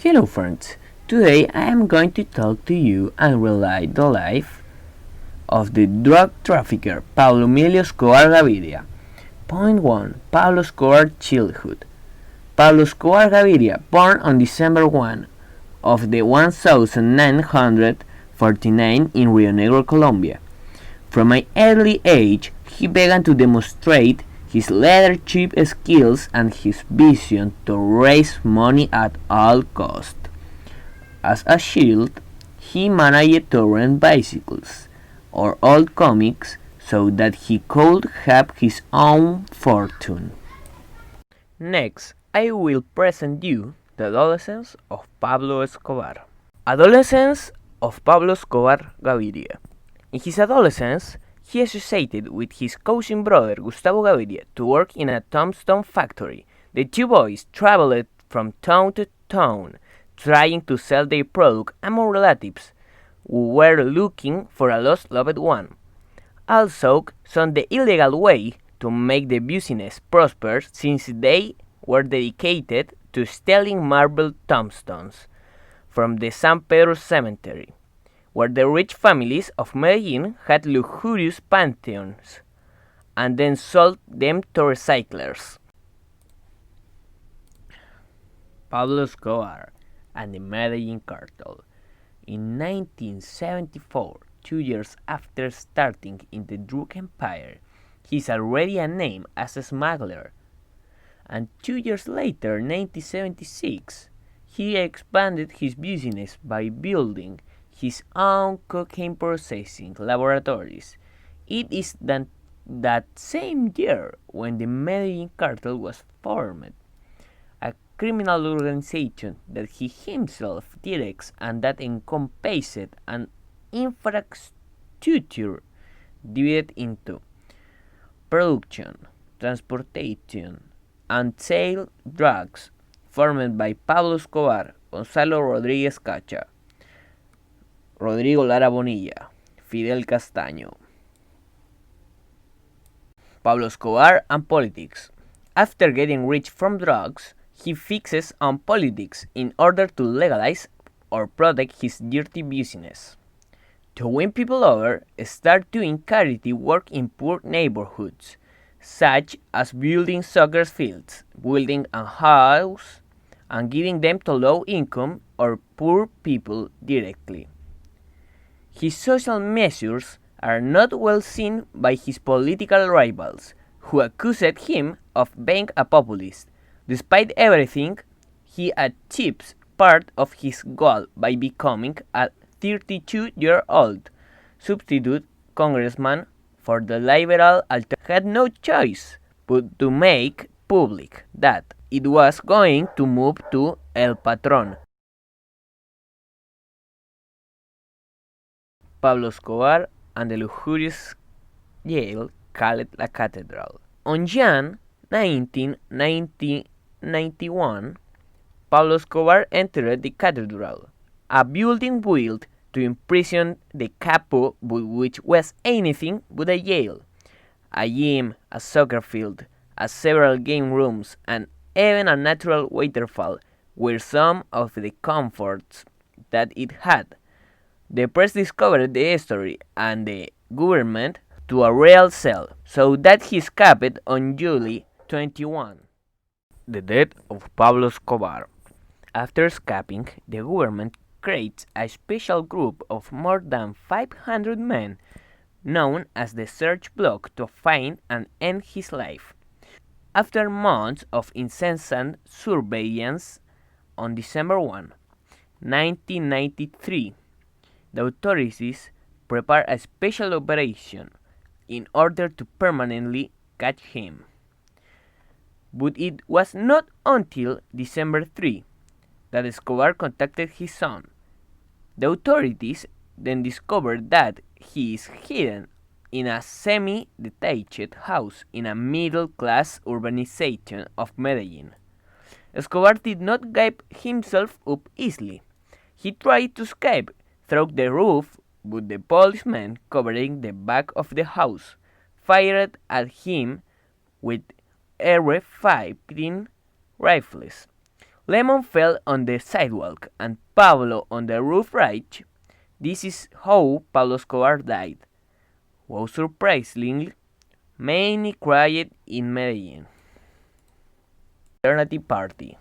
Hello friends, today I am going to talk to you and relate the life of the drug trafficker Pablo Emilio Escobar Gaviria. Point 1. Pablo Escobar childhood. Pablo Escobar Gaviria, born on December 1 of the 1949 in Rio Negro, Colombia. From an early age, he began to demonstrate his leadership skills and his vision to raise money at all costs. As a child, he managed to rent bicycles or old comics so that he could have his own fortune. Next, I will present you the adolescence of Pablo Escobar. Adolescence of Pablo Escobar Gaviria. In his adolescence, he associated with his cousin brother Gustavo Gaviria to work in a tombstone factory. The two boys traveled from town to town, trying to sell their product among relatives who were looking for a lost loved one. Also, some the illegal way to make the business prosper since they were dedicated to stealing marble tombstones from the San Pedro cemetery, where the rich families of Medellin had luxurious pantheons, and then sold them to recyclers. Pablo Escobar and the Medellin cartel. In 1974, 2 years after starting in the drug empire, he is already a name as a smuggler. And 2 years later, 1976, he expanded his business by building his own cocaine processing laboratories. It is that same year when the Medellin cartel was formed, a criminal organization that he himself directs and that encompassed an infrastructure divided into production, transportation, and sale drugs, formed by Pablo Escobar, Gonzalo Rodríguez Cacha, Rodrigo Lara Bonilla, Fidel Castaño. Pablo Escobar and politics. After getting rich from drugs, he fixes on politics in order to legalize or protect his dirty business. To win people over, start doing charity work in poor neighborhoods, such as building soccer fields, building a house, and giving them to low-income or poor people directly. His social measures are not well seen by his political rivals, who accused him of being a populist. Despite everything, he achieves part of his goal by becoming a 32-year-old substitute congressman for the liberal alternative. Had no choice but to make public that it was going to move to El Patron. Pablo Escobar and the luxurious jail called La Cathedral. On Jan 19, 1991, Pablo Escobar entered the cathedral, a building built to imprison the capo, which was anything but a jail. A gym, a soccer field, several game rooms, and even a natural waterfall were some of the comforts that it had. The press discovered the story and the government to a real cell, so that he escaped on July 21. The death of Pablo Escobar. After escaping, the government creates a special group of more than 500 men, known as the Search Bloc, to find and end his life. After months of incessant surveillance, on December 1, 1993, the authorities prepared a special operation in order to permanently catch him. But it was not until December 3 that Escobar contacted his son. The authorities then discovered that he is hidden in a semi-detached house in a middle-class urbanization of Medellin. Escobar did not give himself up easily. He tried to escape through the roof, but the policemen covering the back of the house fired at him with AR-15 rifles, Lemon fell on the sidewalk and Pablo on the roof right. This is how Pablo Escobar died. Wow, surprisingly, many cried in Medellin. Alternative Party.